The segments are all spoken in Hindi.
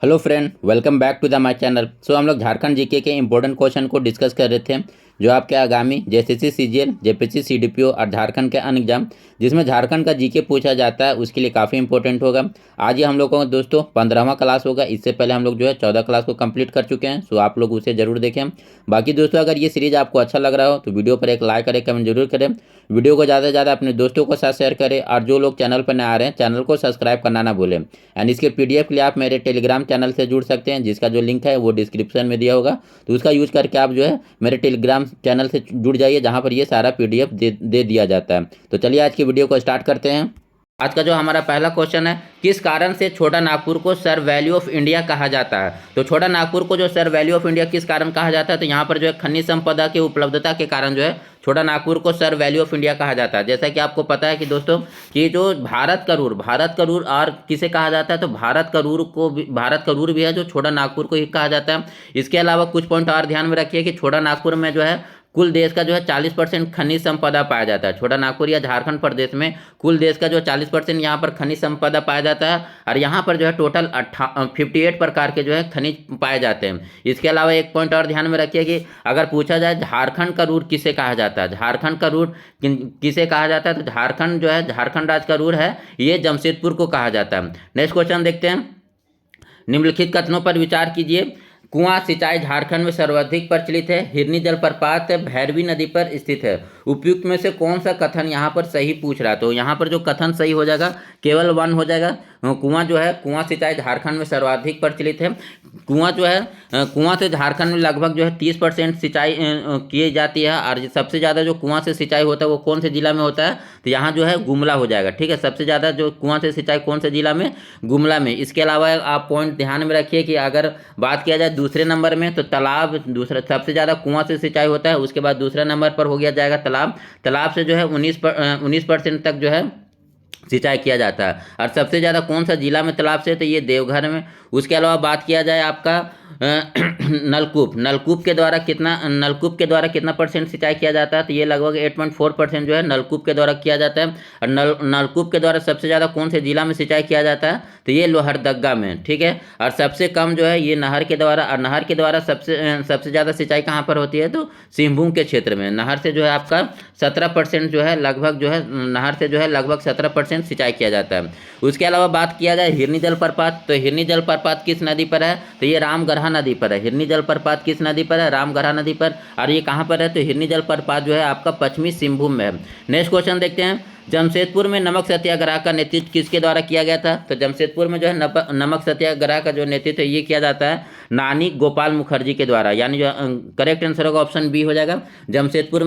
Hello friend, welcome back to the my channel. हम लोग झारखंड जीके के इंपॉर्टेंट क्वेश्चन को डिस्कस कर रहे थे, जो आपके आगामी जेएसएससी सीजीएल, जेपीएससी सीडीपीओ और झारखंड के अन्य एग्जाम जिसमें झारखंड का जीके पूछा जाता है उसके लिए काफ़ी इंपॉर्टेंट होगा। आज ये हम लोगों का दोस्तों 15वां क्लास होगा। इससे पहले हम लोग जो है 14 क्लास को कंप्लीट कर चुके हैं, सो आप लोग उसे जरूर देखें। बाकी दोस्तों, अगर ये सीरीज आपको अच्छा लग रहा हो तो वीडियो पर एक लाइक करें, कमेंट जरूर करें। वीडियो को ज़्यादा से ज़्यादा अपने दोस्तों के साथ शेयर करें, और जो लोग चैनल पर नए आ रहे हैं चैनल को सब्सक्राइब करना ना भूलें। एंड इसके पीडीएफ के लिए आप मेरे टेलीग्राम चैनल से जुड़ सकते हैं, जिसका जो लिंक है वो डिस्क्रिप्शन में दिया होगा। तो उसका यूज करके आप जो है मेरे टेलीग्राम चैनल से जुड़ जाइए, जहाँ पर ये सारा पीडीएफ दे दिया जाता है। तो चलिए आज की वीडियो को स्टार्ट करते हैं। आज का जो हमारा पहला क्वेश्चन है, किस कारण से छोटा नागपुर को सर वैली ऑफ इंडिया कहा जाता है। तो छोटा नागपुर को जो सर वैली ऑफ इंडिया किस कारण कहा जाता है, तो यहाँ पर जो है खनिज संपदा की उपलब्धता के कारण जो है छोटा नागपुर को सर वैली ऑफ इंडिया कहा जाता है। जैसा कि आपको पता है कि दोस्तों कि जो भारत करूर और किसे कहा जाता है, तो भारत करूर भी है जो छोटा नागपुर को ही कहा जाता है। इसके अलावा कुछ पॉइंट और ध्यान में रखिए कि छोटा नागपुर में जो है कुल देश का जो है 40% खनिज संपदा पाया जाता है। छोटा नागपुर या झारखंड प्रदेश में कुल देश का जो 40% यहाँ पर खनिज संपदा पाया जाता है, और यहाँ पर जो है टोटल 58 प्रकार के जो है खनिज पाए जाते हैं। इसके अलावा एक पॉइंट और ध्यान में रखिए कि अगर पूछा जाए झारखंड का रूट किसे कहा जाता है, झारखंड का रूट किसे कहा जाता है, तो झारखंड जो है झारखंड राज्य का रूट है ये जमशेदपुर को कहा जाता है। नेक्स्ट क्वेश्चन देखते हैं। निम्नलिखित कथनों पर विचार कीजिए। कुआं सिंचाई झारखंड में सर्वाधिक प्रचलित है। हिरनी जलप्रपात भैरवी नदी पर स्थित है। उपयुक्त में से कौन सा कथन यहाँ पर सही पूछ रहा है, तो यहाँ पर जो कथन सही हो जाएगा केवल वन हो जाएगा। कुआं सिंचाई झारखंड में सर्वाधिक प्रचलित है। कुआं से झारखंड में लगभग जो है 30% सिंचाई की जाती है, और सबसे ज़्यादा जो कुआं से सिंचाई होता है वो कौन से जिला में होता है, तो यहाँ जो है गुमला हो जाएगा। ठीक है, सबसे ज़्यादा जो कुआं से सिंचाई कौन से जिला में, गुमला में। इसके अलावा आप पॉइंट ध्यान में रखिए कि अगर बात किया जाए दूसरे नंबर में, तो तालाब दूसरा, सबसे ज़्यादा कुआं से सिंचाई होता है। उसके बाद दूसरा नंबर पर हो गया जाएगा तालाब। तालाब से जो है 19% तक जो है सिंचाई किया जाता है। और सबसे ज़्यादा कौन सा जिला में तालाब से, तो ये देवघर में। उसके अलावा बात किया जाए आपका नलकूप के द्वारा कितना परसेंट सिंचाई किया जाता है, तो ये लगभग 8.4% जो है नलकूप के द्वारा किया जाता है। और नलकूप के द्वारा सबसे ज़्यादा कौन से जिला में सिंचाई किया जाता है, तो ये लोहरदगा में। ठीक है, और सबसे कम जो है ये नहर के द्वारा। और नहर के द्वारा सबसे ज़्यादा सिंचाई कहाँ पर होती है, तो सिंहभूम के क्षेत्र में। नहर से जो है आपका 17% जो है लगभग जो है नहर से जो है लगभग 17% सिंचाई किया जाता है। उसके अलावा बात किया जाए हिरनी जलप्रपात, तो हिरनी जलप्रपात किस नदी पर है, तो ये रामगढ़ा नदी पर है। हिरनी जलप्रपात किस नदी पर है, रामगढ़ा नदी पर। और ये कहाँ पर है, तो हिरनी जलप्रपात जो है आपका पश्चिमी सिंहभूम में है। नेक्स्ट क्वेश्चन देखते हैं। जमशेदपुर में नमक सत्याग्रह का नेतृत्व किसके द्वारा किया गया था, तो जमशेदपुर में जो है नमक सत्याग्रह का जो नेतृत्व ये किया जाता है नानी गोपाल मुखर्जी के द्वारा। यानी जो करेक्ट आंसर होगा ऑप्शन बी हो जाएगा। जमशेदपुर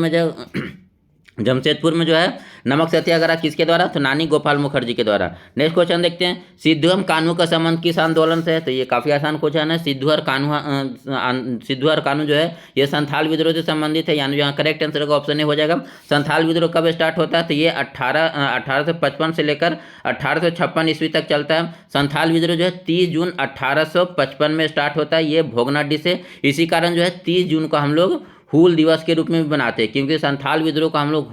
में जो है नमक सत्याग्रह किसके द्वारा, तो नानी गोपाल मुखर्जी के द्वारा। नेक्स्ट क्वेश्चन देखते हैं। सिद्धू और कान्हू का संबंध किस आंदोलन से है, तो ये काफ़ी आसान क्वेश्चन है। सिद्धू और कान्हू जो है ये संथाल विद्रोह से संबंधित है। यानी यहाँ करेक्ट आंसर का ऑप्शन ए हो जाएगा। संथाल विद्रोह कब स्टार्ट होता है, तो ये 1855 से लेकर 1856 ईस्वी तक चलता है। संथाल विद्रोह जो है 30 जून 1855 में स्टार्ट होता है, ये भोगनाडीह से। इसी कारण जो है 30 जून को हम लोग हूल दिवस के रूप में भी बनाते हैं, क्योंकि संथाल विद्रोह को हम लोग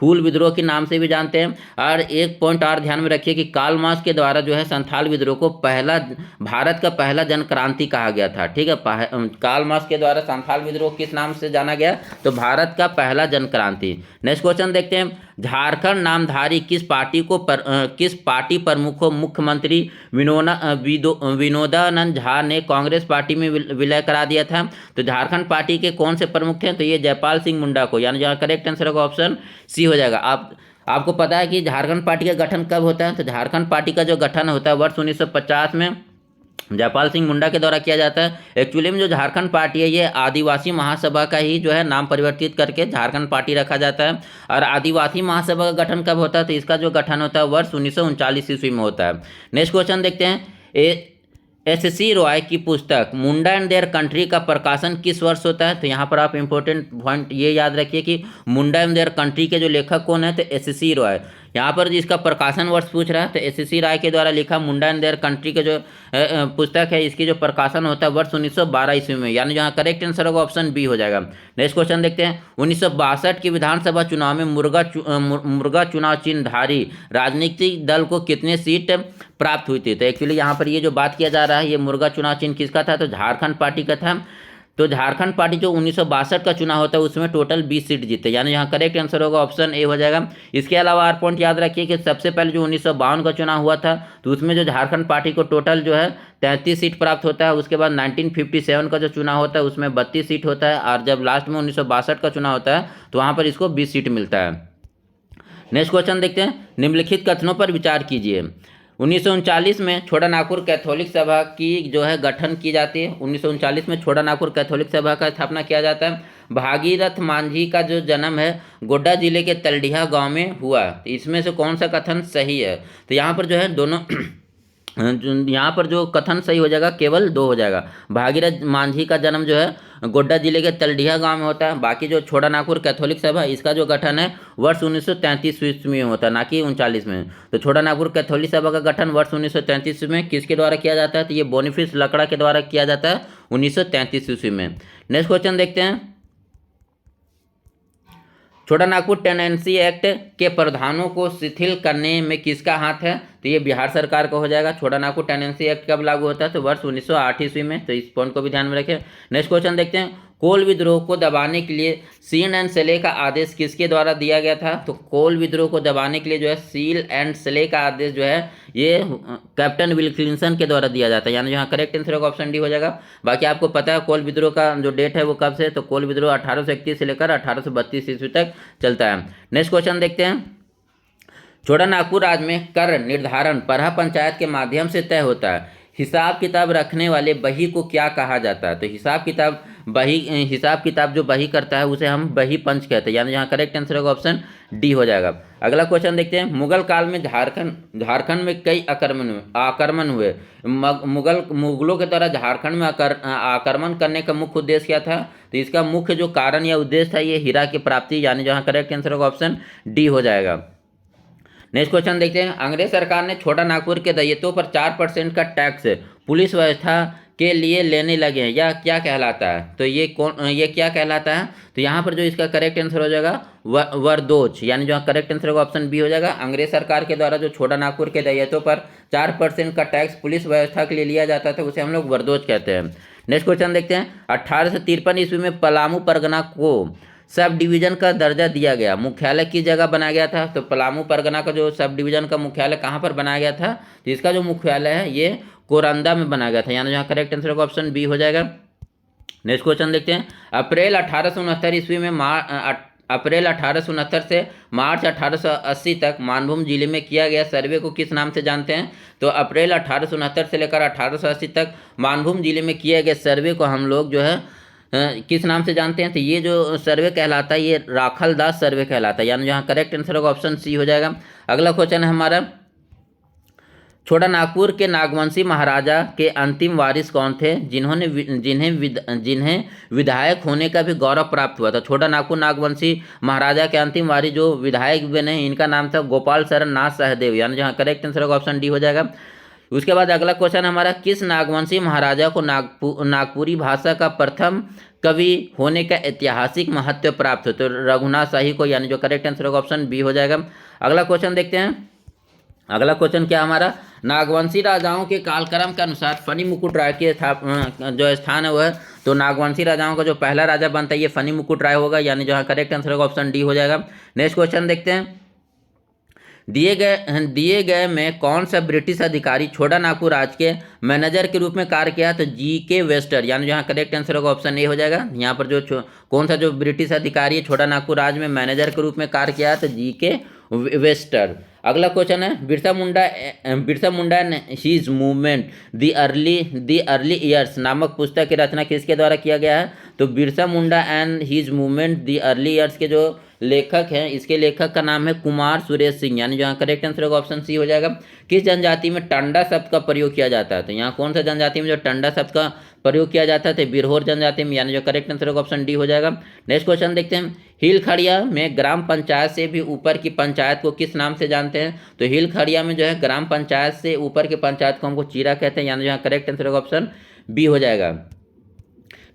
हूल विद्रोह के नाम से भी जानते हैं। और एक पॉइंट और ध्यान में रखिए कि कार्ल मार्क्स के द्वारा जो है संथाल विद्रोह को भारत का पहला जन क्रांति कहा गया था। ठीक है, कार्ल मार्क्स के द्वारा संथाल विद्रोह किस नाम से जाना गया, तो भारत का पहला जन क्रांति। नेक्स्ट क्वेश्चन देखते हैं। झारखंड नामधारी किस पार्टी प्रमुख को मुख्यमंत्री विनोदानंद झा ने कांग्रेस पार्टी में विलय करा दिया था, तो झारखंड पार्टी के कौन से प्रमुख थे, तो ये जयपाल सिंह मुंडा को। यानी जहाँ करेक्ट आंसर होगा ऑप्शन सी हो जाएगा। आपको पता है कि झारखंड पार्टी का गठन कब होता है, तो झारखंड पार्टी का जो गठन होता है वर्ष 1950 में जयपाल सिंह मुंडा के द्वारा किया जाता है। एक्चुअली में जो झारखंड पार्टी है ये आदिवासी महासभा का ही जो है नाम परिवर्तित करके झारखंड पार्टी रखा जाता है। और आदिवासी महासभा का गठन कब होता है, तो इसका जो गठन होता है वर्ष 1939 ईस्वी में होता है। नेक्स्ट क्वेश्चन देखते हैं। एस.सी. रॉय की पुस्तक मुंडा एंड देयर कंट्री का प्रकाशन किस वर्ष होता है, तो यहाँ पर आप इंपॉर्टेंट पॉइंट ये याद रखिए कि मुंडा एंड देयर कंट्री के जो लेखक कौन है, तो एस.सी. रॉय। यहाँ पर इसका प्रकाशन वर्ष पूछ रहा है, तो एसएससी राय के द्वारा लिखा मुंडा एंड देयर कंट्री के जो पुस्तक है, इसकी जो प्रकाशन होता है वर्ष 1912 ईस्वी में, यानी जहाँ करेक्ट आंसर होगा ऑप्शन बी हो जाएगा। नेक्स्ट क्वेश्चन देखते हैं, 1962 की विधानसभा चुनाव में मुर्गा चुनाव चिन्हधारी राजनीतिक दल को कितने सीट प्राप्त हुई थी। तो एक्चुअली यहाँ पर ये जो बात किया जा रहा है, ये मुर्गा चुनाव चिन्ह किसका था, तो झारखंड पार्टी का था। तो झारखंड पार्टी जो 1962 का चुनाव होता है उसमें टोटल 20 सीट जीते, यानी यहाँ करेक्ट आंसर होगा ऑप्शन ए हो जाएगा। इसके अलावा और पॉइंट याद रखिए कि सबसे पहले जो 1952 का चुनाव हुआ था तो उसमें जो झारखंड पार्टी को टोटल जो है 33 सीट प्राप्त होता है। उसके बाद 1957 का जो चुनाव होता है उसमें 32 सीट होता है, और जब लास्ट में 1962 का चुनाव होता है तो वहाँ पर इसको 20 सीट मिलता है। नेक्स्ट क्वेश्चन देखते हैं, निम्नलिखित कथनों पर विचार कीजिए। 1939 में छोटानागपुर कैथोलिक सभा की जो है गठन की जाती है। 1939 में छोटानागपुर कैथोलिक सभा का स्थापना किया जाता है। भागीरथ मांझी का जो जन्म है गोड्डा जिले के तलडीहा गांव में हुआ। तो इसमें से कौन सा कथन सही है, तो यहाँ पर जो है दोनों यहाँ पर जो कथन सही हो जाएगा केवल दो हो जाएगा। भागीरथ मांझी का जन्म जो है गोड्डा जिले के तलडीहा गांव में होता है। बाकी जो छोटानागपुर कैथोलिक सभा इसका जो गठन है वर्ष 1933 ईस्वी में होता है, ना कि 1939 में। तो छोटानागपुर कैथोलिक सभा का गठन वर्ष 1933 में किसके द्वारा किया जाता है, तो ये बोनीफेस लकड़ा के द्वारा किया जाता है 1933 ईस्वी में। नेक्स्ट क्वेश्चन देखते हैं, छोटानागपुर टेनेंसी एक्ट के प्रावधानों को शिथिल करने में किसका हाथ है, तो ये बिहार सरकार का हो जाएगा। छोटानागपुर टेनेंसी एक्ट कब लागू होता है, तो वर्ष 1908 ईस्वी में। तो इस पॉइंट को भी ध्यान में रखें। नेक्स्ट क्वेश्चन देखते हैं, कोल विद्रोह को दबाने के लिए सील एंड स्ले का आदेश किसके द्वारा दिया गया था, तो कोल विद्रोह को दबाने के लिए जो है सील एंड स्ले का आदेश जो है ये कैप्टन विल्किंसन के द्वारा दिया जाता है, यानी यहाँ करेक्ट आंसर का ऑप्शन डी हो जाएगा। बाकी आपको पता है कोल विद्रोह का जो डेट है वो कब से, तो कोल विद्रोह 1831 से लेकर 1832 ईस्वी तक चलता है। नेक्स्ट क्वेश्चन देखते हैं, छोटानागपुर राज्य में कर निर्धारण परहा पंचायत के माध्यम से तय होता है। हिसाब किताब रखने वाले बही को क्या कहा जाता है, तो हिसाब किताब जो बही करता है उसे हम बही पंच कहते हैं, यानी यहाँ करेक्ट आंसर होगा ऑप्शन डी हो जाएगा। अगला क्वेश्चन देखते हैं, मुगल काल में झारखंड में कई आक्रमण हुए। मुगलों के द्वारा झारखंड में आक्रमण करने का मुख्य उद्देश्य क्या था, तो इसका मुख्य जो कारण या उद्देश्य था ये हीरा की प्राप्ति, यानी जहाँ करेक्ट आंसर होगा ऑप्शन डी हो जाएगा। नेक्स्ट क्वेश्चन देखते हैं, अंग्रेज सरकार ने छोटानागपुर के दैयतों पर 4% का टैक्स पुलिस व्यवस्था के लिए लेने लगे हैं, यह क्या कहलाता है, तो ये क्या कहलाता है, तो यहाँ पर जो इसका करेक्ट आंसर हो जाएगा वरदोज, यानी जो करेक्ट आंसर होगा ऑप्शन बी हो जाएगा। अंग्रेज सरकार के द्वारा जो छोटानागपुर के दैयतों पर 4% का टैक्स पुलिस व्यवस्था के लिए लिया जाता था उसे हम लोग वरदोज कहते हैं। नेक्स्ट क्वेश्चन देखते हैं, 1853 ईस्वी में पलामू परगना को सब डिवीजन का दर्जा दिया गया, मुख्यालय किस जगह बनाया गया था, तो पलामू परगना का जो सब डिवीजन का मुख्यालय कहाँ पर बनाया गया था, तो इसका जो मुख्यालय है ये कोरंदा में बनाया गया था, यानी यहाँ करेक्ट आंसर का ऑप्शन बी हो जाएगा। नेक्स्ट क्वेश्चन देखते हैं, अप्रैल 1869 ईस्वी में अप्रैल 1869 से मार्च 1880 तक मानभूम जिले में किया गया सर्वे को किस नाम से जानते हैं, तो अप्रैल 1869 से लेकर 1880 तक मानभूम जिले में किए गए सर्वे को हम लोग जो है किस नाम से जानते हैं, तो ये जो सर्वे कहलाता है ये राखलदास सर्वे कहलाता है, यानी यहाँ करेक्ट आंसर होगा ऑप्शन सी हो जाएगा। अगला क्वेश्चन है हमारा, छोटानागपुर के नागवंशी महाराजा के अंतिम वारिस कौन थे जिन्हें विधायक होने का भी गौरव प्राप्त हुआ था। छोटानागपुर नागवंशी महाराजा के अंतिम वारिस जो विधायक बने इनका नाम था गोपाल शरण नाथ सहदेव, यानी जहाँ करेक्ट आंसर होगा ऑप्शन डी हो जाएगा। उसके बाद अगला क्वेश्चन हमारा, किस नागवंशी महाराजा को नागपुरी भाषा का प्रथम कवि होने का ऐतिहासिक महत्व प्राप्त हो, तो रघुनाथ शाही को, यानी जो करेक्ट आंसर होगा ऑप्शन बी हो जाएगा। अगला क्वेश्चन देखते हैं, अगला क्वेश्चन क्या हमारा, नागवंशी राजाओं के कालक्रम के अनुसार फनी मुकुट राय के जो स्थान है वह, तो नागवंशी राजाओं का जो पहला राजा बनता है ये फनी मुकुट राय होगा, यानी जो करेक्ट आंसर होगा ऑप्शन डी हो जाएगा। नेक्स्ट क्वेश्चन देखते हैं, दिए गए में कौन सा ब्रिटिश अधिकारी छोटानागपुर राज्य के मैनेजर के रूप में कार्य किया, तो जीके वेस्टर, यानी जहाँ करेक्ट आंसर होगा ऑप्शन ए हो जाएगा। यहाँ पर जो कौन सा जो ब्रिटिश अधिकारी है छोटानागपुर राज्य में मैनेजर के रूप में कार्य किया, तो जीके वेस्टर। अगला क्वेश्चन है, Birsa Munda and his movement the early years नामक पुस्तक की रचना किसके द्वारा किया गया है, तो Birsa Munda and his movement the early years के जो लेखक है, इसके लेखक का नाम है कुमार सुरेश सिंह, यानी जो करेक्ट आंसर होगा ऑप्शन सी हो जाएगा। किस जनजाति में टंडा शब्द का प्रयोग किया जाता है, तो यहाँ कौन सा जनजाति में जो टंडा शब्द का प्रयोग किया जाता है, तो बिरहोर जनजाति में, यानी जो करेक्ट आंसर होगा ऑप्शन डी हो जाएगा। नेक्स्ट क्वेश्चन देखते हैं, हिलखड़िया में ग्राम पंचायत से भी ऊपर की पंचायत को किस नाम से जानते हैं, तो हिलखड़िया में जो है ग्राम पंचायत से ऊपर की पंचायत को हमको चीरा कहते हैं, यानी यहाँ करेक्ट आंसर होगा ऑप्शन बी हो जाएगा।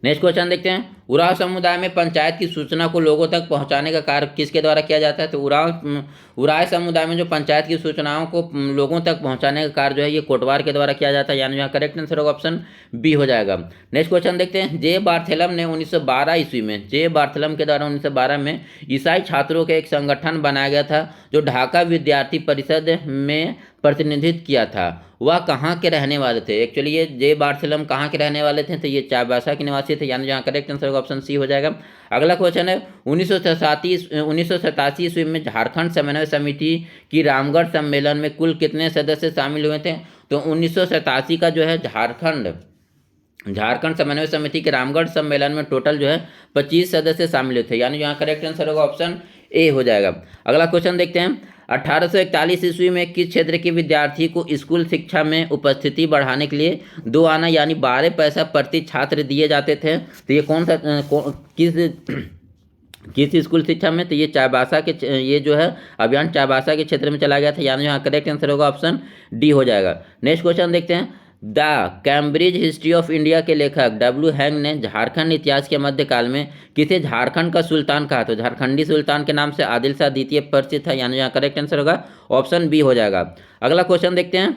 नेक्स्ट क्वेश्चन देखते हैं, उरांव समुदाय में पंचायत की सूचना को लोगों तक पहुंचाने का कार्य किसके द्वारा किया जाता है, तो उरांव समुदाय में जो पंचायत की सूचनाओं को लोगों तक पहुंचाने का कार्य जो है ये कोटवार के द्वारा किया जाता है, यानी यहाँ करेक्ट आंसर होगा ऑप्शन बी हो जाएगा। नेक्स्ट क्वेश्चन देखते हैं, जे बार्थेलम ने 1912 ईस्वी में, जे बार्थेलम के द्वारा 1912 में ईसाई छात्रों का एक संगठन बनाया गया था जो ढाका विद्यार्थी परिषद में प्रतिनिधित्व किया था, वह कहाँ के रहने वाले थे। एक्चुअली ये जे बार्थेलम कहाँ के रहने वाले थे, तो ये चाईबासा के निवासी थे, यानी जहाँ करेक्ट आंसर होगा ऑप्शन सी हो जाएगा। अगला क्वेश्चन है, 1987 ईस्वी में झारखंड समन्वय समिति की रामगढ़ सम्मेलन में कुल कितने सदस्य शामिल हुए थे, तो 1987 का जो है झारखंड समन्वय समिति के रामगढ़ सम्मेलन में टोटल जो है 25 सदस्य शामिल थे, यानी यहाँ करेक्ट आंसर होगा ऑप्शन ए हो जाएगा। अगला क्वेश्चन देखते हैं, 1841 ईस्वी में किस क्षेत्र के विद्यार्थी को स्कूल शिक्षा में उपस्थिति बढ़ाने के लिए 2 आना यानी 12 पैसा प्रति छात्र दिए जाते थे, तो ये कौन सा किस स्कूल शिक्षा में, तो ये चाईबासा के, ये जो है अभियान चाईबासा के क्षेत्र में चला गया था, यानी यहाँ करेक्ट आंसर होगा ऑप्शन डी हो जाएगा। नेक्स्ट क्वेश्चन देखते हैं, the Cambridge history of India के लेखक डब्ल्यू हैंग ने झारखंड इतिहास के मध्यकाल में किसे झारखंड का सुल्तान कहा, तो झारखंडी सुल्तान के नाम से आदिल शाह द्वितीय परिचित था, यानी यहाँ करेक्ट आंसर होगा ऑप्शन बी हो जाएगा। अगला क्वेश्चन देखते हैं,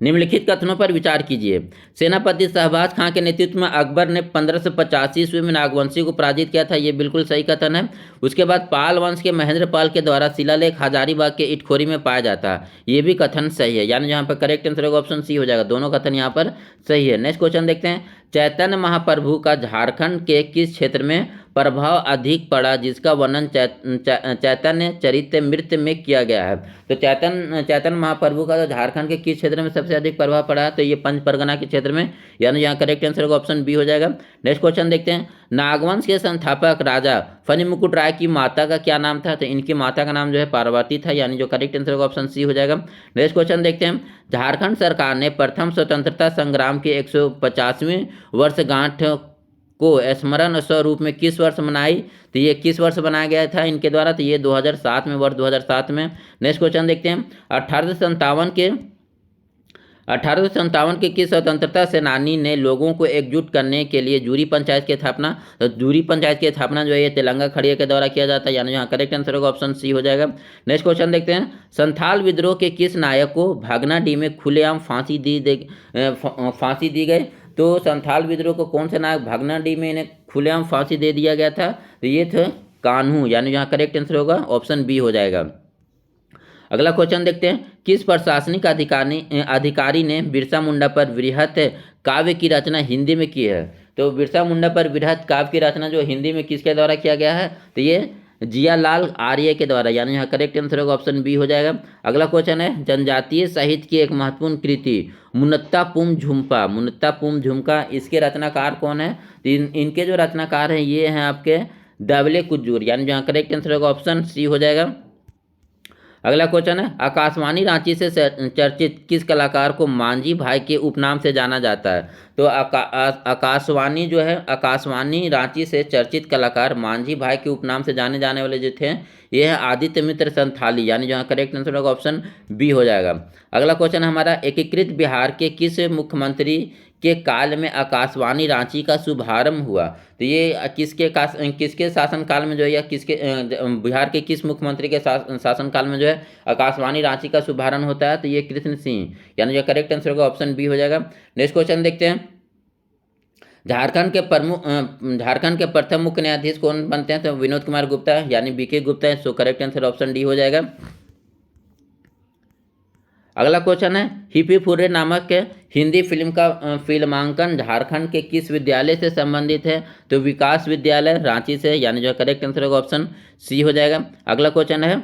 निम्नलिखित कथनों पर विचार कीजिए। सेनापति शहबाज खां के नेतृत्व में अकबर ने 1585 ईस्वी में नागवंशी को पराजित किया था, ये बिल्कुल सही कथन है। उसके बाद पाल वंश के महेंद्र पाल के द्वारा शिलालेख हजारीबाग के इटखोरी में पाया जाता है, ये भी कथन सही है, यानी यहाँ पर करेक्ट आंसर होगा ऑप्शन सी हो जाएगा। दोनों कथन यहाँ पर सही है। नेक्स्ट क्वेश्चन देखते हैं, चैतन्य महाप्रभु का झारखंड के किस क्षेत्र में प्रभाव अधिक पड़ा जिसका वर्णन चैतन्य चरितमृत में किया गया है, तो चैतन्य महाप्रभु का झारखंड के किस क्षेत्र में सबसे अधिक प्रभाव पड़ा है, तो ये पंच परगना के क्षेत्र में, यानी यहाँ करेक्ट आंसर होगा ऑप्शन बी हो जाएगा। नेक्स्ट क्वेश्चन देखते हैं, नागवंश के संस्थापक राजा फणिमुकुट राय की माता का क्या नाम था, तो इनकी माता का नाम जो है पार्वती था, यानी जो करेक्ट आंसर होगा ऑप्शन सी हो जाएगा। नेक्स्ट क्वेश्चन देखते हैं, झारखंड सरकार ने प्रथम स्वतंत्रता संग्राम के 150वीं वर्षगांठ को स्मरण स्वरूप में किस वर्ष मनाई, तो ये किस वर्ष बनाया गया था इनके द्वारा, तो ये 2007 में, वर्ष 2007 में। नेक्स्ट क्वेश्चन देखते हैं, 1857 के किस स्वतंत्रता सेनानी ने लोगों को एकजुट करने के लिए जूरी पंचायत की स्थापना, तो जूरी पंचायत की स्थापना जो है ये तेलंगा खड़िया के द्वारा किया जाता है, यानी यहाँ करेक्ट आंसर होगा ऑप्शन सी हो जाएगा। नेक्स्ट क्वेश्चन देखते हैं, संथाल विद्रोह के किस नायक को भागनाडीह में खुलेआम फांसी दी गई, तो संथाल विद्रोह को कौन से नायक भागनाडीह में इन्हें खुलेआम फांसी दे दिया गया था, तो ये थे कान्हू, यानी यहाँ करेक्ट आंसर होगा ऑप्शन बी हो जाएगा। अगला क्वेश्चन देखते हैं, किस प्रशासनिक अधिकारी ने बिरसा मुंडा पर वृहत काव्य की रचना हिंदी में की है, तो बिरसा मुंडा पर वृहत काव्य की रचना जो हिंदी में किसके द्वारा किया गया है, तो ये जियालाल आर्य के द्वारा, यानी यहाँ करेक्ट आंसर होगा ऑप्शन बी हो जाएगा। अगला क्वेश्चन है, जनजातीय साहित्य की एक महत्वपूर्ण कृति मुनत्तापुम झुमका, इसके रचनाकार कौन है, तो इनके जो रचनाकार हैं ये हैं आपके दबले कुजूर, यानी यहाँ करेक्ट आंसर होगा ऑप्शन सी हो जाएगा। अगला क्वेश्चन है, आकाशवाणी रांची से चर्चित किस कलाकार को मांझी भाई के उपनाम से जाना जाता है, तो आकाशवाणी जो है, आकाशवाणी रांची से चर्चित कलाकार मांझी भाई के उपनाम से जाने जाने वाले जो थे ये है आदित्य मित्र संथाली, यानी जहाँ करेक्ट आंसर होगा ऑप्शन बी हो जाएगा। अगला क्वेश्चन हमारा, एकीकृत बिहार के किस मुख्यमंत्री के काल में आकाशवाणी रांची का शुभारंभ हुआ, तो ये किसके शासनकाल में जो है, या किसके बिहार के किस मुख्यमंत्री के शासनकाल में जो है आकाशवाणी रांची का शुभारंभ होता है, तो ये कृष्ण सिंह, यानी जो करेक्ट आंसर होगा ऑप्शन बी हो जाएगा। नेक्स्ट क्वेश्चन देखते हैं, झारखंड के प्रथम मुख्य न्यायाधीश कौन बनते हैं, तो विनोद कुमार गुप्ता, यानी बीके गुप्ता है, so correct answer option D हो जाएगा। अगला क्वेश्चन है, हिप्पी फुर्रे नामक हिंदी फिल्म का फिल्मांकन झारखंड के किस विद्यालय से संबंधित है, तो विकास विद्यालय रांची से, यानी जो करेक्ट आंसर होगा ऑप्शन सी हो जाएगा। अगला क्वेश्चन है,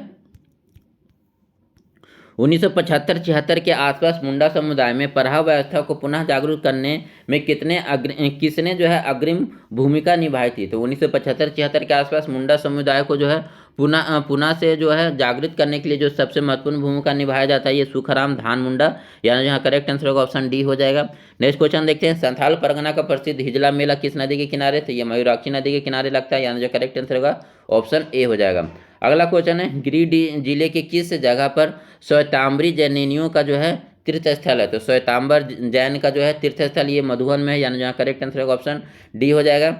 1975-76 के आसपास मुंडा समुदाय में पराह व्यवस्था को पुनः जागरूक करने में किसने जो है अग्रिम भूमिका निभाई थी। तो 1975-76 के आसपास मुंडा समुदाय को जो है पुनः से जो है जागृत करने के लिए जो सबसे महत्वपूर्ण भूमिका निभाया जाता है ये सुखराम धान मुंडा, यानी यहाँ करेक्ट आंसर होगा ऑप्शन डी हो जाएगा। नेक्स्ट क्वेश्चन देखते हैं, संथाल परगना का प्रसिद्ध हिजला मेला किस नदी के किनारे, तो ये मयूराक्षी नदी के किनारे लगता है, यानी जो करेक्ट आंसर होगा ऑप्शन ए हो जाएगा। अगला क्वेश्चन है, गिरिडीह जिले के किस जगह पर श्वेतांबरी जैनियों का जो है तीर्थ स्थल है, तो श्वेतांबर जैन का जो है तीर्थ स्थल ये मधुबन में है, यानी जहाँ करेक्ट आंसर होगा ऑप्शन डी हो जाएगा।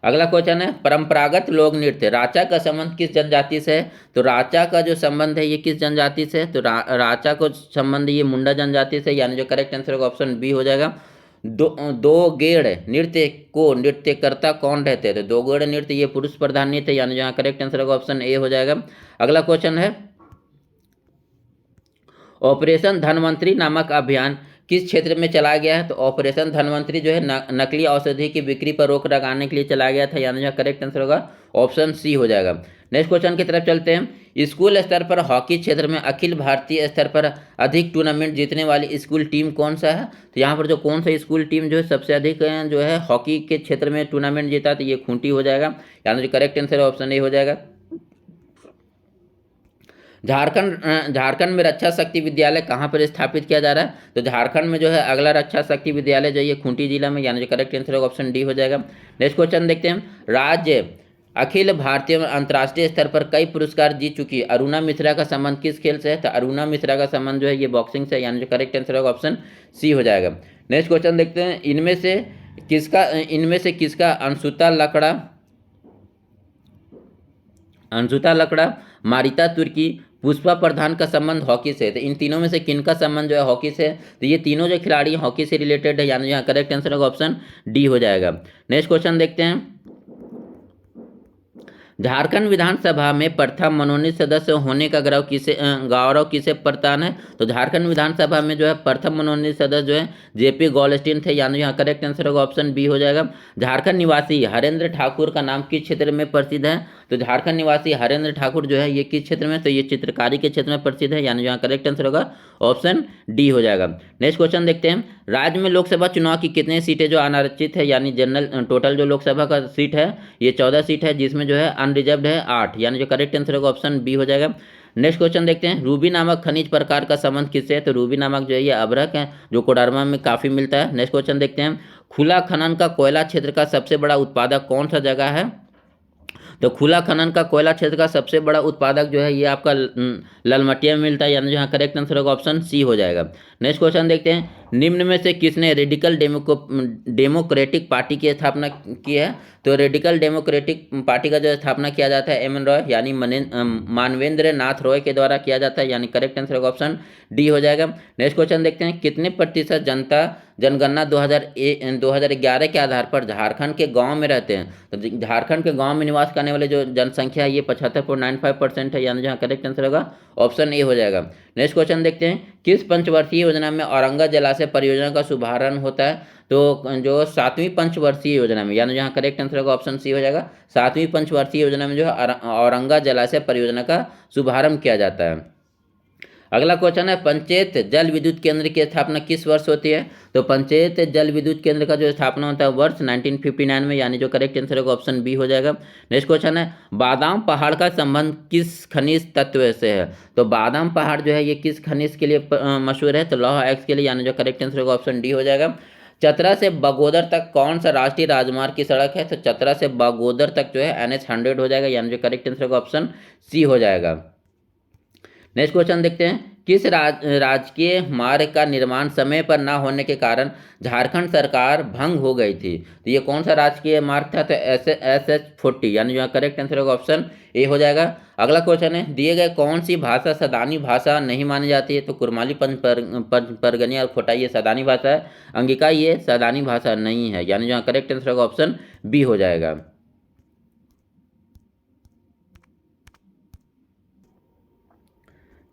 अगला क्वेश्चन है, परंपरागत लोक नृत्य राचा का संबंध किस जनजाति से है, तो राचा का जो संबंध है ये किस जनजाति से है, तो राचा को संबंध ये मुंडा जनजाति से, यानी जो करेक्ट आंसर होगा ऑप्शन बी हो जाएगा। दो गेड़ नृत्य को नृत्यकर्ता कौन रहते हैं, तो दो गेड़ नृत्य ये पुरुष प्रधान नृत्य, यानी जहाँ करेक्ट आंसर होगा ऑप्शन ए हो जाएगा। अगला क्वेश्चन है, ऑपरेशन धनवंतरी नामक अभियान किस क्षेत्र में चलाया गया है, तो ऑपरेशन धनवंतरी जो है नकली औषधि की बिक्री पर रोक लगाने के लिए चलाया गया था, यानी जहाँ करेक्ट आंसर होगा ऑप्शन सी हो जाएगा। नेक्स्ट क्वेश्चन की तरफ चलते हैं, स्कूल स्तर पर हॉकी क्षेत्र में अखिल भारतीय स्तर पर अधिक टूर्नामेंट जीतने वाली स्कूल टीम कौन सा है, तो यहाँ पर जो कौन सा स्कूल टीम जो है सबसे अधिक जो है हॉकी के क्षेत्र में टूर्नामेंट जीता, तो ये खूंटी हो जाएगा, यानी जो करेक्ट आंसर है ऑप्शन ए हो जाएगा। झारखंड में रक्षा शक्ति विद्यालय कहाँ पर स्थापित किया जा रहा है, तो झारखंड में जो है अगला रक्षा शक्ति विद्यालय जो ये खूंटी जिला में, यानी जो करेक्ट आंसर होगा ऑप्शन डी हो जाएगा। नेक्स्ट क्वेश्चन देखते हैं, राज्य अखिल भारतीय अंतर्राष्ट्रीय स्तर पर कई पुरस्कार जीत चुकी अरुणा मिश्रा का संबंध किस खेल से है, तो अरुणा मिश्रा का संबंध जो है ये बॉक्सिंग से, यानी जो करेक्ट आंसर होगा ऑप्शन सी हो जाएगा। नेक्स्ट क्वेश्चन देखते हैं, इनमें से किसका अंशुता लकड़ा मारिता तुर्की पुष्पा प्रधान का संबंध हॉकी से है, तो इन तीनों में से किन का संबंध जो है हॉकी से, तो ये तीनों जो खिलाड़ी हॉकी से रिलेटेड है, यानी यहाँ करेक्ट आंसर होगा ऑप्शन डी हो जाएगा। नेक्स्ट क्वेश्चन देखते हैं, झारखंड विधानसभा में प्रथम मनोनीत सदस्य होने का गौरव किसे प्रदान है, तो झारखंड विधानसभा में जो है प्रथम मनोनीत सदस्य जो है जेपी गॉलस्टीन थे, यानी यहाँ करेक्ट आंसर होगा ऑप्शन बी हो जाएगा। झारखंड निवासी हरेंद्र ठाकुर का नाम किस क्षेत्र में प्रसिद्ध है, तो झारखंड निवासी हरेंद्र ठाकुर जो है ये किस क्षेत्र में, तो ये चित्रकारी के क्षेत्र में प्रसिद्ध है, यानी यहाँ करेक्ट आंसर होगा ऑप्शन डी हो जाएगा। नेक्स्ट क्वेश्चन देखते हैं, राज्य में लोकसभा चुनाव की कितनी सीटें जो अनारक्षित है, यानी जनरल टोटल जो लोकसभा का सीट है ये 14 सीट है, जिसमें जो है अनरिजर्व्ड है 8, यानी जो करेक्ट आंसर होगा ऑप्शन बी हो जाएगा। नेक्स्ट क्वेश्चन देखते हैं, रूबी नामक खनिज प्रकार का संबंध किससे है, तो रूबी नामक जो है ये अभ्रक है जो कोडरमा में काफ़ी मिलता है। नेक्स्ट क्वेश्चन देखते हैं, खुला खनन का कोयला क्षेत्र का सबसे बड़ा उत्पादक कौन सा जगह है, तो खुला खनन का कोयला क्षेत्र का सबसे बड़ा उत्पादक जो है ये आपका ललमटिया में मिलता है, यानी यहाँ करेक्ट आंसर होगा ऑप्शन सी हो जाएगा। नेक्स्ट क्वेश्चन देखते हैं, निम्न में से किसने रेडिकल डेमोक्रेटिक पार्टी की स्थापना की है, तो रेडिकल डेमोक्रेटिक पार्टी का जो स्थापना किया जाता है एम एन रॉय यानी मानवेंद्र नाथ रॉय के द्वारा किया जाता है, यानी करेक्ट आंसर होगा ऑप्शन डी हो जाएगा। नेक्स्ट क्वेश्चन देखते हैं, कितने प्रतिशत जनगणना 2011 के आधार पर झारखंड के गांव में रहते हैं, तो झारखंड के गांव में निवास करने वाले जो जनसंख्या है ये 75.95% है, यानी जहाँ करेक्ट आंसर होगा ऑप्शन ए हो जाएगा। नेक्स्ट क्वेश्चन देखते हैं, किस पंचवर्षीय योजना में औरंगा जलाशय परियोजना का शुभारंभ होता है, तो जो 7वीं पंचवर्षीय योजना में, यानी जहाँ करेक्ट आंसर होगा ऑप्शन सी हो जाएगा। 7वीं पंचवर्षीय योजना में जो है औरंगा जलाशय परियोजना का शुभारंभ किया जाता है। अगला क्वेश्चन है, पंचायत जल विद्युत केंद्र की स्थापना किस वर्ष होती है, तो पंचायत जल विद्युत केंद्र का जो स्थापना होता है वर्ष 1959 में, यानी जो करेक्ट आंसर होगा ऑप्शन बी हो जाएगा। नेक्स्ट क्वेश्चन है, बादाम पहाड़ का संबंध किस खनिज तत्व से है, तो बादाम पहाड़ जो है ये किस खनिज के लिए मशहूर है, तो लौह एक्स के लिए, यानी जो करेक्ट आंसर होगा ऑप्शन डी हो जाएगा। चतरा से बगोदर तक कौन सा राष्ट्रीय राजमार्ग की सड़क है, तो चतरा से बगोदर तक जो है NH 100 हो जाएगा, यानी जो करेक्ट आंसर होगा ऑप्शन सी हो जाएगा। नेक्स्ट क्वेश्चन देखते हैं, किस राजकीय मार्ग का निर्माण समय पर न होने के कारण झारखंड सरकार भंग हो गई थी, तो ये कौन सा राजकीय मार्ग था, तो SH 40, यानी जो करेक्ट आंसर होगा ऑप्शन ए हो जाएगा। अगला क्वेश्चन है, दिए गए कौन सी भाषा सदानी भाषा नहीं मानी जाती है, तो कुरमाली परगनी और खोटाई ये सदानी भाषा है, अंगिका ये सदानी भाषा नहीं है, यानी जो करेक्ट आंसर होगा ऑप्शन बी हो जाएगा।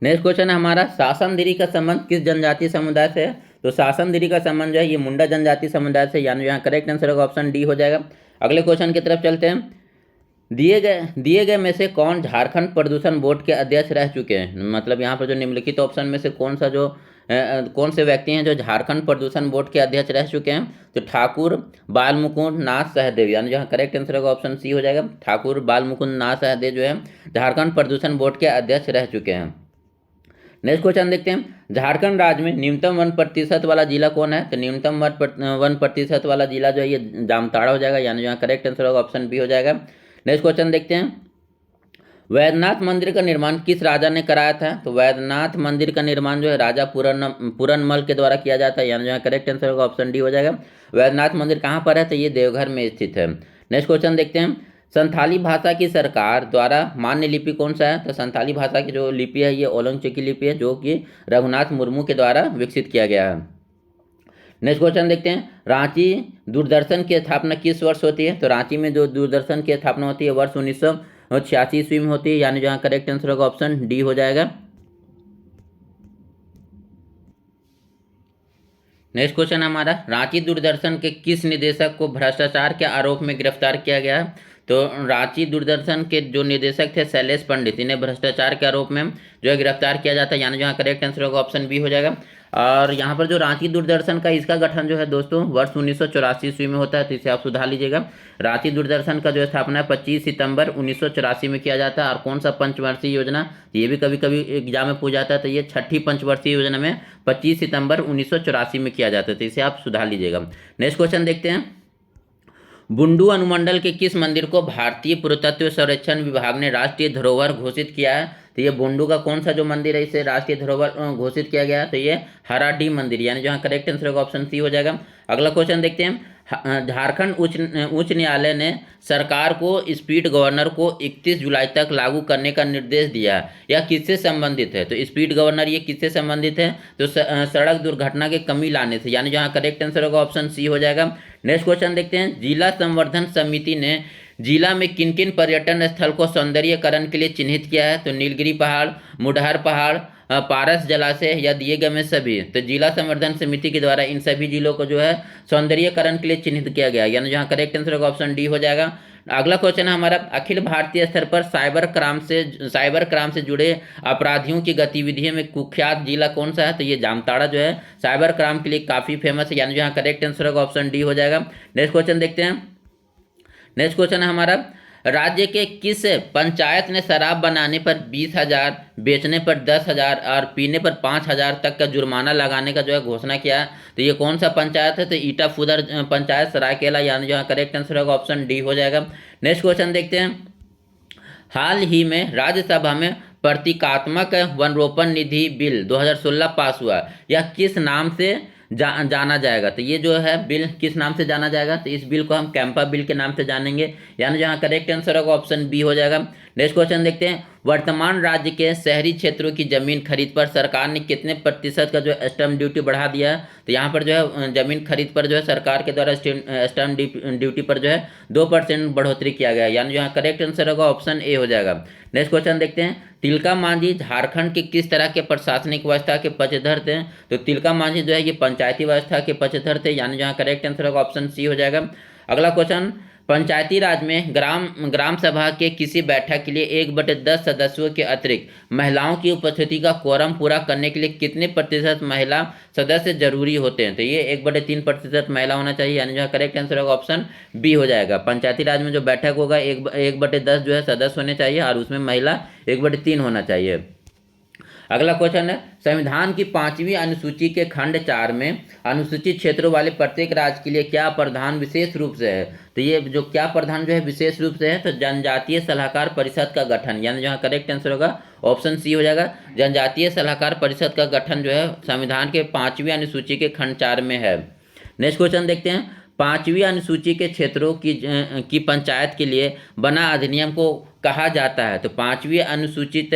नेक्स्ट क्वेश्चन है हमारा, शासनदिरी का संबंध किस जनजातीय समुदाय से है, तो शासनदिरी का संबंध जो है ये मुंडा जनजातीय समुदाय से, यानी यहाँ करेक्ट आंसर होगा ऑप्शन डी हो जाएगा। अगले क्वेश्चन की तरफ चलते हैं, दिए गए में से कौन झारखंड प्रदूषण बोर्ड के अध्यक्ष रह चुके हैं? मतलब यहाँ पर जो निम्नलिखित ऑप्शन में से कौन से व्यक्ति हैं जो झारखंड प्रदूषण बोर्ड के अध्यक्ष रह चुके हैं? तो ठाकुर बाल मुकुंद नाथ सहदेव, यानी जहाँ करेक्ट आंसर होगा ऑप्शन सी हो जाएगा। ठाकुर बाल मुकुंद नाथ सहदेव जो है झारखंड प्रदूषण बोर्ड के अध्यक्ष रह चुके हैं। नेक्स्ट क्वेश्चन देखते हैं, झारखंड राज्य में न्यूनतम 1% वाला जिला कौन है? तो न्यूनतम 1% वाला जिला जो है ये जामताड़ा हो जाएगा, यानी यहाँ करेक्ट आंसर होगा ऑप्शन बी हो जाएगा। नेक्स्ट क्वेश्चन देखते हैं, वैद्यनाथ मंदिर का निर्माण किस राजा ने कराया था? तो वैद्यनाथ मंदिर का निर्माण जो है राजा पूरनमल के द्वारा किया जाता है, यानी यहाँ करेक्ट आंसर होगा ऑप्शन डी हो जाएगा। वैद्यनाथ मंदिर कहाँ पर है? तो ये देवघर में स्थित है। नेक्स्ट क्वेश्चन देखते हैं, संथाली भाषा की सरकार द्वारा मान्य लिपि कौन सा है? तो संथाली भाषा की जो लिपि है ये ओलंगचुकी लिपि है, जो कि रघुनाथ मुर्मू के द्वारा विकसित किया गया है। नेक्स्ट क्वेश्चन देखते हैं, रांची दूरदर्शन की स्थापना किस वर्ष होती है? तो रांची में जो दूरदर्शन की स्थापना होती है वर्ष 1986 ईस्वी में होती है, यानी जहाँ करेक्ट आंसर होगा ऑप्शन डी हो जाएगा। नेक्स्ट क्वेश्चन हमारा, रांची दूरदर्शन के किस निदेशक को भ्रष्टाचार के आरोप में गिरफ्तार किया गया? तो रांची दूरदर्शन के जो निदेशक थे शैलेश पंडित, इन्हें भ्रष्टाचार के आरोप में जो है गिरफ्तार किया जाता है, यानी जहाँ करेक्ट आंसर होगा ऑप्शन बी हो जाएगा। और यहाँ पर जो रांची दूरदर्शन का इसका गठन जो है दोस्तों वर्ष 1984 ईस्वी में होता है, तो इसे आप सुधार लीजिएगा। रांची दूरदर्शन का जो स्थापना 25 सितंबर 1984 में किया जाता है। और कौन सा पंचवर्षीय योजना, ये भी कभी कभी एग्जाम में पूछ जाता है, तो ये छठी पंचवर्षीय योजना में 25 सितंबर 1984 में किया जाता है, तो इसे आप सुधार लीजिएगा। नेक्स्ट क्वेश्चन देखते हैं, बुंडू अनुमंडल के किस मंदिर को भारतीय पुरातत्व सर्वेक्षण विभाग ने राष्ट्रीय धरोहर घोषित किया है? तो ये बुंडू का कौन सा जो मंदिर है इसे राष्ट्रीय धरोहर घोषित किया गया है? तो ये हराडी मंदिर, यानी जहाँ करेक्ट आंसर होगा ऑप्शन सी हो जाएगा। अगला क्वेश्चन देखते हैं, झारखंड उच्च न्यायालय ने सरकार को स्पीड गवर्नर को 31 जुलाई तक लागू करने का निर्देश दिया है, यह किससे संबंधित है? तो स्पीड गवर्नर ये किससे संबंधित है? तो सड़क दुर्घटना के कमी लाने से, यानी जहाँ करेक्ट आंसर होगा ऑप्शन सी हो जाएगा। नेक्स्ट क्वेश्चन देखते हैं, जिला संवर्धन समिति ने जिला में किन किन पर्यटन स्थल को सौंदर्यीकरण के लिए चिन्हित किया है? तो नीलगिरी पहाड़, मुडहर पहाड़, पारस जलाशय या दिए गए में सभी। तो जिला संवर्धन समिति के द्वारा इन सभी जिलों को जो है सौंदर्यीकरण के लिए चिन्हित किया गया, यानी जहाँ करेक्ट आंसर होगा ऑप्शन डी हो जाएगा। अगला क्वेश्चन है हमारा, अखिल भारतीय स्तर पर साइबर क्राइम से जुड़े अपराधियों की गतिविधियों में कुख्यात जिला कौन सा है? तो ये जामताड़ा जो है साइबर क्राइम के लिए काफ़ी फेमस है, यानी जहाँ करेक्ट आंसर होगा ऑप्शन डी हो जाएगा। नेक्स्ट क्वेश्चन देखते हैं, नेक्स्ट क्वेश्चन है हमारा, राज्य के किस पंचायत ने शराब बनाने पर 20,000, बेचने पर 10,000 और पीने पर 5,000 तक का जुर्माना लगाने का जो है घोषणा किया है? तो ये कौन सा पंचायत है? तो ईटाफुदर पंचायत सरायकेला, यानी जहाँ करेक्ट आंसर होगा ऑप्शन डी हो जाएगा। नेक्स्ट क्वेश्चन देखते हैं, हाल ही में राज्यसभा में प्रतीकात्मक वनरोपण निधि बिल 2016 पास हुआ, यह किस नाम से जाना जाएगा? तो ये जो है बिल किस नाम से जाना जाएगा? तो इस बिल को हम कैंपा बिल के नाम से जानेंगे, यानी जहाँ करेक्ट आंसर होगा ऑप्शन बी हो जाएगा। नेक्स्ट क्वेश्चन देखते हैं, वर्तमान राज्य के शहरी क्षेत्रों की जमीन खरीद पर सरकार ने कितने प्रतिशत का जो स्टैम्प ड्यूटी बढ़ा दिया है? तो यहाँ पर जो है जमीन खरीद पर जो है सरकार के द्वारा स्टैम्प ड्यूटी पर जो है 2% बढ़ोतरी किया गया है, यानी यहाँ करेक्ट आंसर होगा ऑप्शन ए हो जाएगा। नेक्स्ट क्वेश्चन देखते हैं, तिलका मांझी झारखंड के किस तरह के प्रशासनिक व्यवस्था के पक्षधर थे? तो तिलका मांझी जो है ये पंचायती व्यवस्था के पक्षधर थे, यानी जहाँ करेक्ट आंसर होगा ऑप्शन सी हो जाएगा। अगला क्वेश्चन, पंचायती राज में ग्राम सभा के किसी बैठक के लिए 1/10 सदस्यों के अतिरिक्त महिलाओं की उपस्थिति का क्वोरम पूरा करने के लिए कितने प्रतिशत महिला सदस्य जरूरी होते हैं? तो ये 1/3% महिला होना चाहिए, यानी जो करेक्ट आंसर होगा ऑप्शन बी हो जाएगा। पंचायती राज में जो बैठक होगा 1/10 जो है सदस्य होने चाहिए और उसमें महिला 1/3 होना चाहिए। अगला क्वेश्चन है, संविधान की 5वीं अनुसूची के खंड 4 में अनुसूचित क्षेत्रों वाले प्रत्येक राज्य के लिए क्या प्रावधान विशेष रूप से है? तो ये जो क्या प्रावधान जो है विशेष रूप से है? तो जनजातीय सलाहकार परिषद का गठन, यानी जहाँ करेक्ट आंसर होगा ऑप्शन सी हो जाएगा। जनजातीय सलाहकार परिषद का गठन जो है संविधान के 5वीं अनुसूची के खंड 4 में है। नेक्स्ट क्वेश्चन देखते हैं, 5वीं अनुसूची के क्षेत्रों की पंचायत के लिए बना अधिनियम को कहा जाता है? तो 5वीं अनुसूचित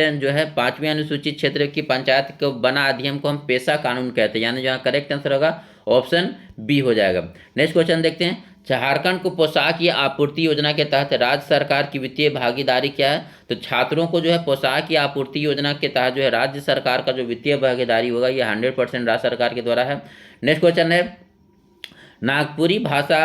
क्षेत्र की पंचायत को बना अधिनियम को हम पेशा कानून कहते हैं, यानी जहाँ करेक्ट आंसर होगा ऑप्शन बी हो जाएगा। नेक्स्ट क्वेश्चन देखते हैं, झारखंड को पोशाक या आपूर्ति योजना के तहत राज्य सरकार की वित्तीय भागीदारी क्या है? तो छात्रों को जो है पोशाक या आपूर्ति योजना के तहत जो है राज्य सरकार का जो वित्तीय भागीदारी होगा ये 100% राज्य सरकार के द्वारा है। नेक्स्ट क्वेश्चन है, नागपुरी भाषा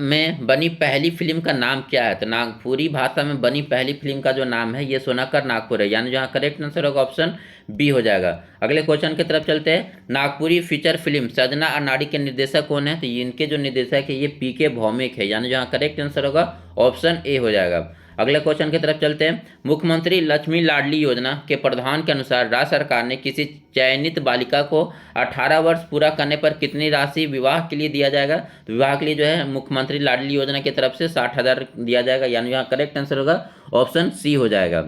में बनी पहली फिल्म का नाम क्या है? तो नागपुरी भाषा में बनी पहली फिल्म का जो नाम है ये सोनाकर नागपुर है, यानी जहाँ करेक्ट आंसर होगा ऑप्शन बी हो जाएगा। अगले क्वेश्चन की तरफ चलते हैं। नागपुरी फीचर फिल्म सजना और नाड़ी के निर्देशक कौन है? तो इनके जो निर्देशक है ये पीके भौमिक है, यानी जहाँ करेक्ट आंसर होगा ऑप्शन ए हो जाएगा। अगले क्वेश्चन की तरफ चलते हैं। मुख्यमंत्री लक्ष्मी लाडली योजना के प्रावधान के अनुसार राज्य सरकार ने किसी चयनित बालिका को 18 वर्ष पूरा करने पर कितनी राशि विवाह के लिए दिया जाएगा? तो विवाह के लिए जो है मुख्यमंत्री लाडली योजना की तरफ से 60,000 दिया जाएगा, यानी यहाँ करेक्ट आंसर होगा ऑप्शन सी हो जाएगा।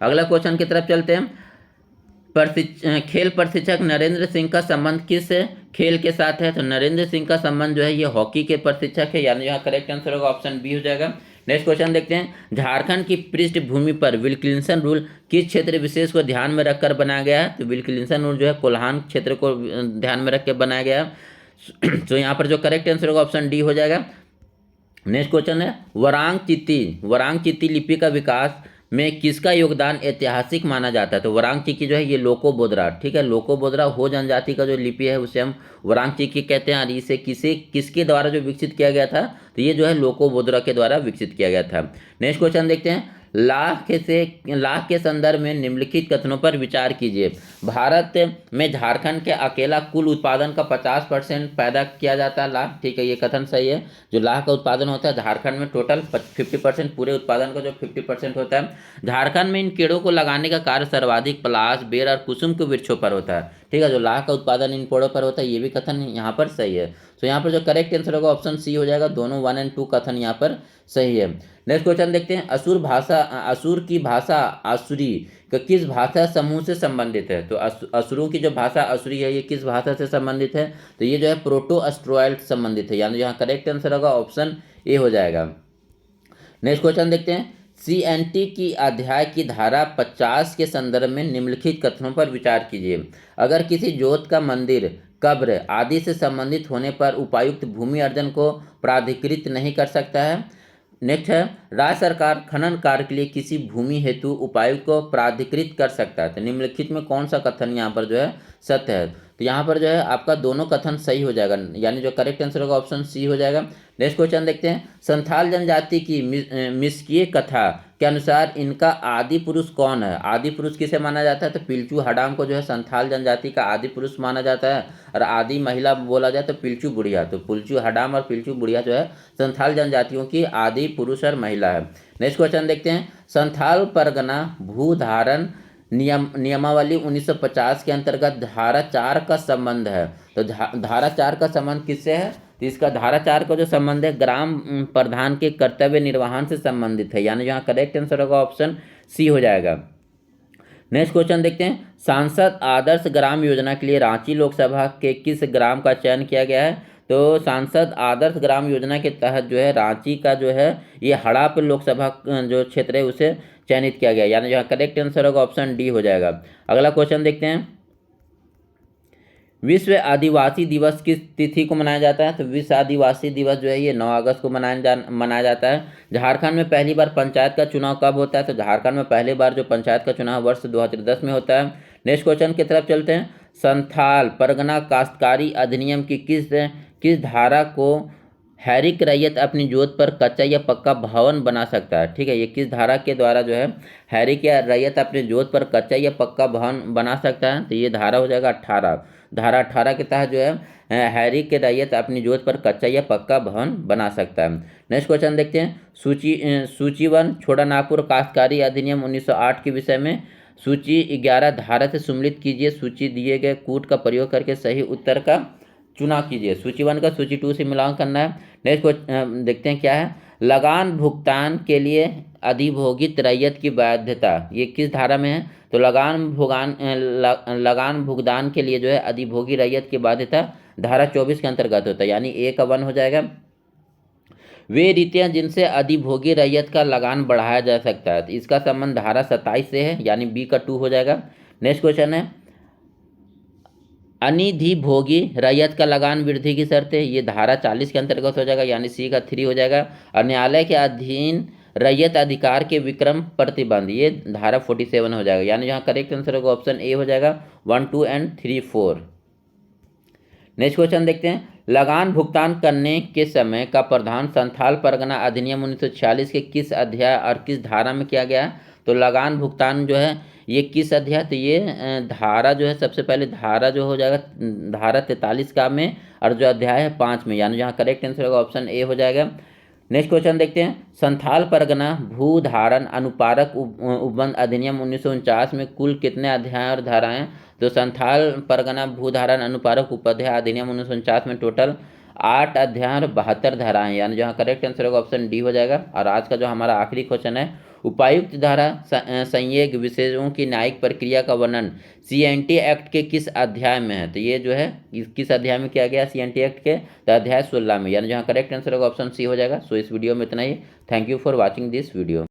अगला क्वेश्चन की तरफ चलते हैं। खेल प्रशिक्षक नरेंद्र सिंह का संबंध किस खेल के साथ है? तो नरेंद्र सिंह का संबंध जो है ये हॉकी के प्रशिक्षक है, यानी यहाँ करेक्ट आंसर होगा ऑप्शन बी हो जाएगा। नेक्स्ट क्वेश्चन देखते हैं। झारखंड की पृष्ठभूमि पर विल्किंसन रूल किस क्षेत्र विशेष को ध्यान में रखकर बनाया गया है? तो विल्किंसन रूल जो है कोल्हान क्षेत्र को ध्यान में रख के बनाया गया है, तो यहाँ पर जो करेक्ट आंसर होगा ऑप्शन डी हो जाएगा। नेक्स्ट क्वेश्चन है। वरांग चित्ती लिपि का विकास में किसका योगदान ऐतिहासिक माना जाता है? तो वरांग चिकी जो है ये लोकोबोद्रा, ठीक है, लोकोबोद्रा हो जनजाति का जो लिपि है उसे हम वरांग चिकी कहते हैं, और इसे किसके द्वारा जो विकसित किया गया था? तो ये जो है लोकोबोद्रा के द्वारा विकसित किया गया था। नेक्स्ट क्वेश्चन देखते हैं। लाख के संदर्भ में निम्नलिखित कथनों पर विचार कीजिए। भारत में झारखंड के अकेला कुल उत्पादन का 50% पैदा किया जाता है लाख, ठीक है, ये कथन सही है। जो लाख का उत्पादन होता है झारखंड में टोटल 50%, पूरे उत्पादन का जो 50% होता है। झारखंड में इन पेड़ों को लगाने का कार्य सर्वाधिक पलाश, बेर और कुसुम के वृक्षों पर होता है, ठीक है, जो लाख का उत्पादन इन पेड़ों पर होता है, ये भी कथन यहाँ पर सही है। तो यहाँ पर जो करेक्ट आंसर होगा ऑप्शन सी हो जाएगा। दोनों 1 और 2 कथन यहाँ पर सही है। नेक्स्ट क्वेश्चन देखते हैं। असुर की भाषा आसुरी का किस भाषा समूह से संबंधित है? तो असुरों की जो भाषा आसुरी है ये किस भाषा से संबंधित है? तो ये जो है प्रोटो अस्ट्रोइड संबंधित है, यानी यहाँ करेक्ट आंसर होगा ऑप्शन ए हो जाएगा। नेक्स्ट क्वेश्चन देखते हैं। CNT की अध्याय की धारा 50 के संदर्भ में निम्नलिखित कथनों पर विचार कीजिए। अगर किसी जोत का मंदिर, कब्र आदि से संबंधित होने पर उपायुक्त भूमि अर्जन को प्राधिकृत नहीं कर सकता है। नेक्स्ट है। राज्य सरकार खनन कार्य के लिए किसी भूमि हेतु उपायुक्त को प्राधिकृत कर सकता है। तो निम्नलिखित में कौन सा कथन यहाँ पर जो है सत्य है? तो यहाँ पर जो है आपका दोनों कथन सही हो जाएगा, यानी जो करेक्ट आंसर होगा ऑप्शन सी हो जाएगा। नेक्स्ट क्वेश्चन देखते हैं। संथाल जनजाति की मिस्कीय कथा के अनुसार इनका आदि पुरुष कौन है? आदि पुरुष किसे माना जाता है? तो पिलचू हडाम को जो है संथाल जनजाति का आदि पुरुष माना जाता है, और आदि महिला बोला जाए तो पिलचू बुढ़िया। तो पिलचू हडाम और पिलचू बुढ़िया जो है संथाल जनजातियों की आदि पुरुष और महिला है। नेक्स्ट क्वेश्चन देखते हैं। संथाल परगना भूधारण नियमावली 1950 के अंतर्गत धारा 4 का संबंध है। तो धारा 4 का संबंध किससे है? तो इसका धारा 4 का जो संबंध है ग्राम प्रधान के कर्तव्य निर्वहन से संबंधित है, यानी यहाँ करेक्ट आंसर होगा ऑप्शन सी हो जाएगा। नेक्स्ट क्वेश्चन देखते हैं। सांसद आदर्श ग्राम योजना के लिए रांची लोकसभा के किस ग्राम का चयन किया गया है? तो सांसद आदर्श ग्राम योजना के तहत जो है रांची का जो है ये हड़ाप लोकसभा जो क्षेत्र है उसे चयनित किया गया, यानी यहाँ करेक्ट आंसर होगा ऑप्शन डी हो जाएगा। अगला क्वेश्चन देखते हैं। विश्व आदिवासी दिवस किस तिथि को मनाया जाता है? तो विश्व आदिवासी दिवस जो है ये 9 अगस्त को मनाया जाता है। झारखंड में पहली बार पंचायत का चुनाव कब होता है? तो झारखंड में पहली बार जो पंचायत का चुनाव वर्ष 2010 में होता है। नेक्स्ट क्वेश्चन की तरफ चलते हैं। संथाल परगना काश्तकारी अधिनियम की किस धारा को हैरिक रैयत अपनी जोत पर कच्चा या पक्का भवन बना सकता है? ठीक है, ये किस धारा के द्वारा जो है हैरिक या रैयत अपनी जोत पर कच्चा या पक्का भवन बना सकता है? तो ये धारा हो जाएगा 18। धारा 18 के तहत जो है हैरिक के रैयत अपनी जोत पर कच्चा या पक्का भवन बना सकता है। नेक्स्ट क्वेश्चन देखते हैं। सूचीवन छोटानागपुर काश्तकारी अधिनियम 1908 के विषय में सूची 11 धारा से सम्मिलित कीजिए। सूची दिए गए कूट का प्रयोग करके सही उत्तर का चुनाव कीजिए। सूची 1 का सूची 2 से मिलान करना है। नेक्स्ट क्वेश्चन देखते हैं क्या है। लगान भुगतान के लिए अधिभोगित रैयत की बाध्यता ये किस धारा में है? तो लगान भुगतान के लिए जो है अधिभोगी रैयत की बाध्यता धारा 24 के अंतर्गत होता है, यानी ए का 1 हो जाएगा। वे रीतियां जिनसे अधिभोगी रैयत का लगान बढ़ाया जा सकता है, तो इसका संबंध धारा 27 से है, यानी बी का 2 हो जाएगा। नेक्स्ट क्वेश्चन है। अनिधिभोगी रैयत का लगान वृद्धि की शर्त है, ये धारा 40 के अंतर्गत हो जाएगा, यानी सी का 3 हो जाएगा। और न्यायालय के अधीन रैयत अधिकार के विक्रम प्रतिबंध ये धारा 47 हो जाएगा, यानी यहाँ करेक्ट आंसर होगा ऑप्शन ए हो जाएगा 1, 2 एंड 3, 4। नेक्स्ट क्वेश्चन देखते हैं। लगान भुगतान करने के समय का प्रावधान संथाल परगना अधिनियम 1946 के किस अध्याय और किस धारा में किया गया है? तो लगान भुगतान जो है ये किस अध्याय, तो ये धारा जो है, सबसे पहले धारा जो हो जाएगा धारा 43 का में, और जो अध्याय है 5 में, यानी जहाँ करेक्ट आंसर होगा ऑप्शन ए हो जाएगा। नेक्स्ट क्वेश्चन देखते हैं। संथाल परगना भू धारण अनुपारक उपबंध अधिनियम 1949 में कुल कितने अध्याय और धाराएं हैं? तो संथाल परगना भू धारण अनुपारक उपाध्याय अधिनियम 1949 में टोटल 8 अध्याय और 72 धाराएं, यानी जहाँ करेक्ट आंसर होगा ऑप्शन डी हो जाएगा। और आज का जो हमारा आखिरी क्वेश्चन है, उपायुक्त धारा संयोग विशेषों की न्यायिक प्रक्रिया का वर्णन सीएनटी एक्ट के किस अध्याय में है? तो ये जो है किस अध्याय में किया गया सीएनटी एक्ट के? तो अध्याय 16 में, यानी जहाँ करेक्ट आंसर होगा ऑप्शन सी हो जाएगा। सो इस वीडियो में इतना ही। Thank you for watching this video.